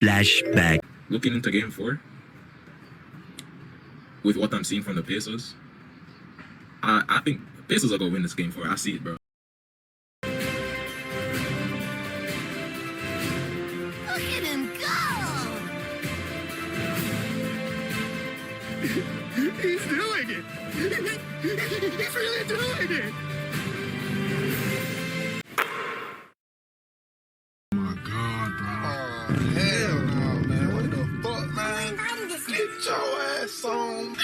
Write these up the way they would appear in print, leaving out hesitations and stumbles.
Flashback. Looking into game 4, with what I'm seeing from the Pacers, I think Pacers are going to win this game 4. I see it, bro. Look at him go! He's doing it! He's really doing it! Oh my god, bro. Oh, hell no, man. What the fuck, man? Get your ass on.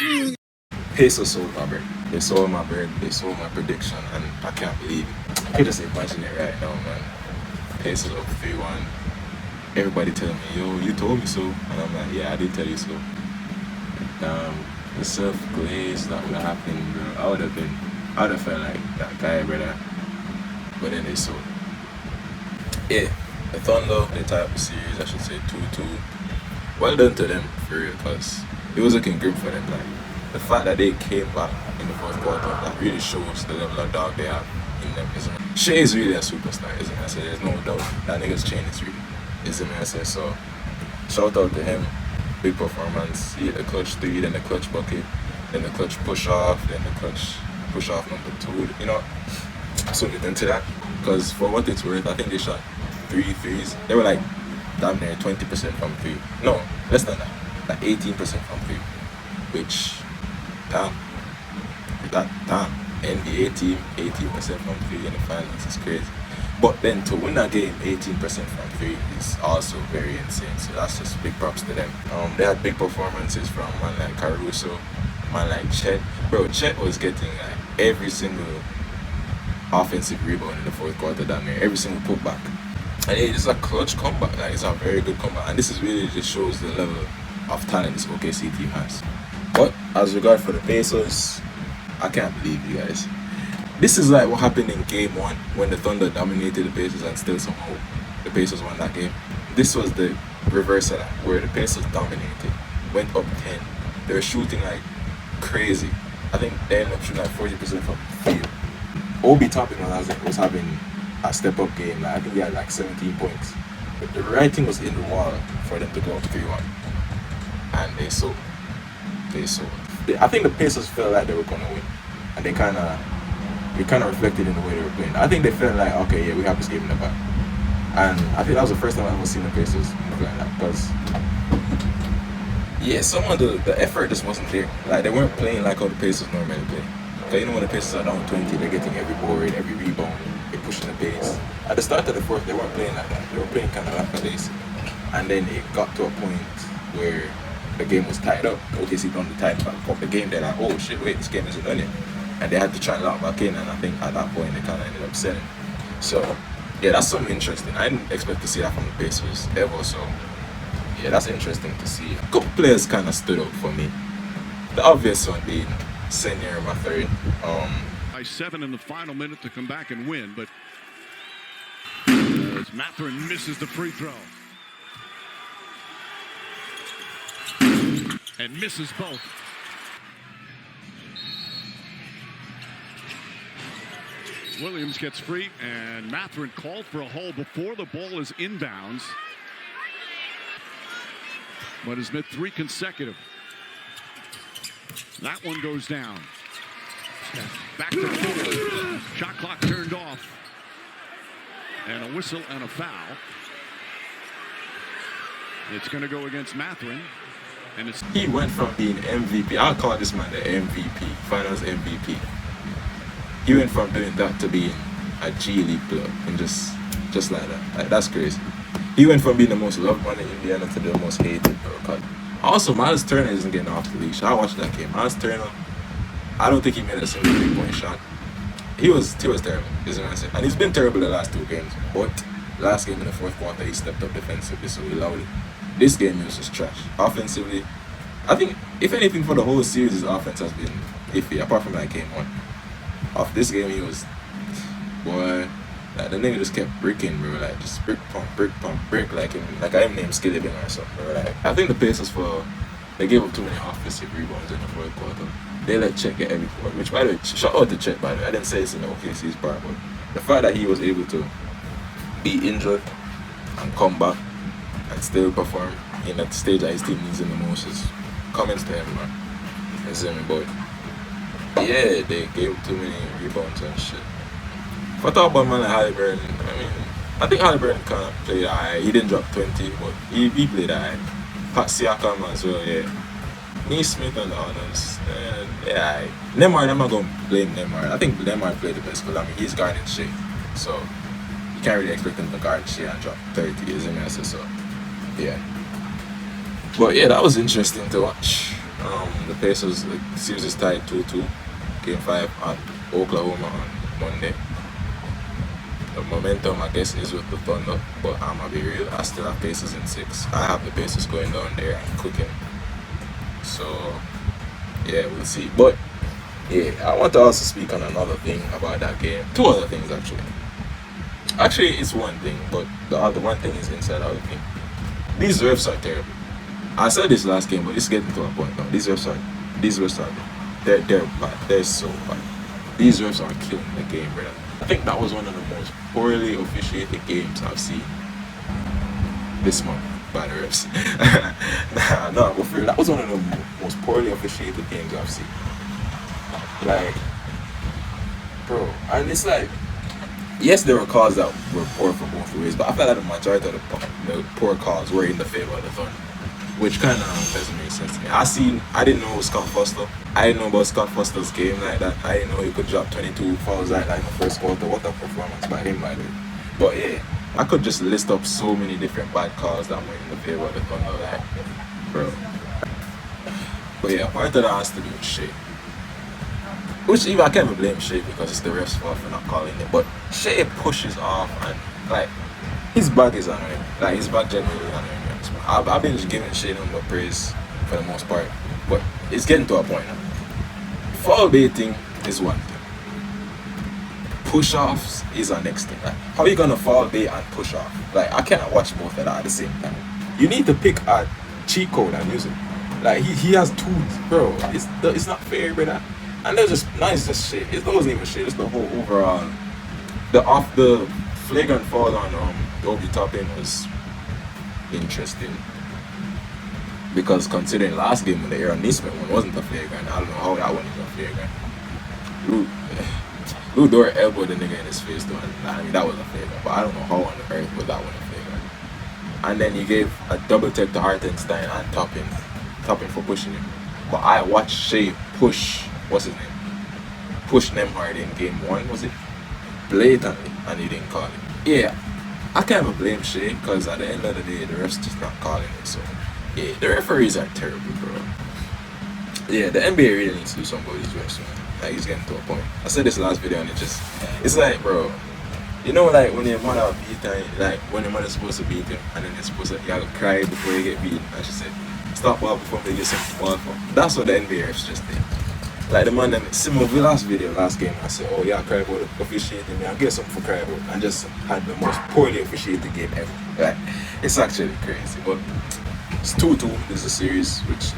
Pacers sold my bird. They sold my bird. They sold my prediction, and I can't believe it. I could just imagine it right now, man. Pacers up 3-1. Everybody telling me, yo, you told me so. And I'm like, yeah, I did tell you so. The self-glaze that would have happened, bro. I would have felt like that guy, brother. But then they sold. Yeah, the Thunder, they tied up the series, I should say 2-2. Well done to them, for real, because it was looking good for them. Like, the fact that they came back in the fourth quarter, that really shows the level of dog they have in them, isn't it? Shea is really a superstar, isn't it? I say there's no doubt that nigga's chain is really, isn't it? I say so. Shout out to him. Big performance. He hit the clutch 3, then the clutch bucket, then the clutch push off, then the clutch push off number 2. You know, so get into that, because for what it's worth, I think they shot 3 threes. They were like damn near 20% from 3. No, less than that. Like 18% from 3. Which, damn. NBA team, 18% from 3 in the finals is crazy. But then to win that game 18% from 3 is also very insane. So that's just big props to them. They had big performances from man like Caruso, man like Chet. Bro, Chet was getting like every single offensive rebound in the fourth quarter down there, every single putback. And it's a clutch comeback. Like, it's a very good comeback. And this is really just shows the level of talent this OKC team has. But as regard for the Pacers, I can't believe you guys. This is like what happened in game 1 when the Thunder dominated the Pacers and still somehow the Pacers won that game. This was the reverse of that, where the Pacers dominated, went up 10. They were shooting like crazy. I think they ended up shooting like 40% from the field. Obi Toppin was having a step-up game. Like, I think he had like 17 points. But the writing was in the wall for them to go up 3-1. And they sold. I think the Pacers felt like they were going to win. And it kind of reflected in the way they were playing. I think they felt like, okay, yeah, we have this game in the bag. And I think that was the first time I've ever seen the Pacers move like that. Because, yeah, some of the effort just wasn't there. Like, they weren't playing like how the Pacers normally play. Because you know when the Pacers are down 20, they're getting every board, every rebound, they're pushing the pace. At the start of the fourth, they weren't playing like that. They were playing kind of like this. And then it got to a point where the game was tied up. The OKC done the tied back up the game. They're like, oh shit, wait, this game isn't done yet. And they had to try and lock back in, and I think at that point they kind of ended up selling. So, yeah, that's something interesting. I didn't expect to see that from the Pacers ever, so yeah, that's interesting to see. A couple players kind of stood out for me. The obvious one being Sidenote Mathurin. By 7 in the final minute to come back and win, but as Mathurin misses the free throw. And misses both. Williams gets free, and Mathurin called for a hole before the ball is inbounds. But has missed 3 consecutive. That one goes down. Back to 4. Shot clock turned off. And a whistle and a foul. It's going to go against Mathurin. And he went from being MVP. I'll call this man the MVP, Finals MVP. He went from doing that to being a G League player, and just like that. Like, that's crazy. He went from being the most loved man in Indiana to the most hated player. Also, Miles Turner isn't getting off the leash. I watched that game. Miles Turner, I don't think he made a single 3-point shot. He was terrible, is what I'm saying. And he's been terrible the last 2 games. But last game in the fourth quarter, he stepped up defensively, so we allowed it. This game, he was just trash. Offensively, I think, if anything, for the whole series, his offense has been iffy, apart from that game 1. Off this game, he was, boy, like, the nigga just kept bricking, bro. Like, just brick, like I'm named Skilly Bang or something, bro. Like, I think the Pacers they gave up too many offensive rebounds in the fourth quarter. They let Chet get every quarter, which, by the way, shout out to Chet, by the way. I didn't say this in the OKC's part, but the fact that he was able to be injured and come back and still perform in that stage that his team needs him the most is comments to him, man. You see me, but yeah, they gave too many rebounds and shit. If I talk about man like Halliburton, I mean, I think Halliburton kind of played alright. He didn't drop 20, but he played alright. Pat Siakam as well, yeah. Neesmith and the others, yeah. Neymar, I'm not going to blame Neymar. I think Neymar played the best because, I mean, he's guarding Shea. So, you can't really expect him to guard Shea and drop 30, isn't it? So, yeah. But yeah, that was interesting to watch. The Pacers, the series is tied 2-2. Game 5 at Oklahoma on Monday. The momentum, I guess, is with the Thunder, but I'm gonna be real. I still have Pacers in 6. I have the Pacers going down there and cooking. So, yeah, we'll see. But, yeah, I want to also speak on another thing about that game. 2 other things, actually. Actually, it's one thing, but the other one thing is inside out thing. These refs are terrible. I said this last game, but it's getting to a point now. These refs are they're bad. They're so bad. These refs are killing the game, brother. I think that was one of the most poorly officiated games I've seen this month by the refs. No, but for real, that was one of the most poorly officiated games I've seen. Like, bro, and it's like, yes, there were calls that were poor for both ways, but I felt like the majority of the poor calls were in the favor of the Thunder, which kind of doesn't make sense to me. I didn't know Scott Foster. I didn't know about Scott Foster's game like that. I didn't know he could drop 22 fouls like that in the first quarter. What a performance by him, by the way. But yeah, I could just list up so many different bad calls that were in the favor of the Thunder, like, bro. But yeah, part of that has to do with Shea. Which even I can't even blame Shea because it's the ref's fault for not calling it. But Shea pushes off and like his back is annoying. Like his back generally is annoying. I've been just giving Shea no more praise for the most part, but it's getting to a point now. Foul baiting is one thing. Push-offs is our next thing. Like, how are you gonna foul bait and push off? Like, I cannot watch both of that at the same time. You need to pick a cheat code and use it. Like he has tools, bro. It's not fair, brother. And there's just nice just shit. It wasn't even shit. It's the whole overall. The flagrant fall on Obi Toppin was interesting because considering last game when the Aaron Neesmith one wasn't a flagrant, I don't know how that one is a flagrant. Lou Dort elbowed the nigga in his face though, and I mean that was a flagrant, but I don't know how on earth was that one a flagrant. And then he gave a double tech to Hartenstein and Toppin for pushing him. But I watched Shea push push Nemhard in game 1, was it? Blatantly, and he didn't call it. Yeah, I can't even blame Shea because at the end of the day, the refs just not calling it. So, yeah, the referees are terrible, bro. Yeah, the NBA really needs to do something about these refs, man. Like, it's getting to a point. I said this last video and it's like, bro, you know, like when your mother beat and like when your mother's supposed to beat you and then you're supposed to, you have to cry before you get beaten. And she said, stop ball before they get something ball for. That's what the NBA refs just did. Like the man that Simon last game, I said, oh yeah, cry about officiating me, I'll get something for cry about, and just had the most poorly officiated game ever. Like, it's actually crazy. But it's 2-2. This is a series which,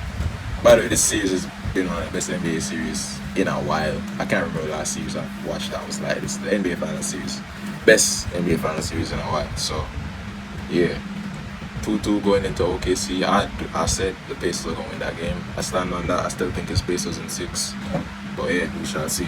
by the way, this series has been one of the best NBA series in a while. I can't remember the last series I watched that was like, it's the NBA Finals series. Best NBA Finals series in a while. So, yeah. 2-2 going into OKC. I said the Pacers are going to win that game. I stand on that. I still think it's Pacers in 6. But yeah, we shall see.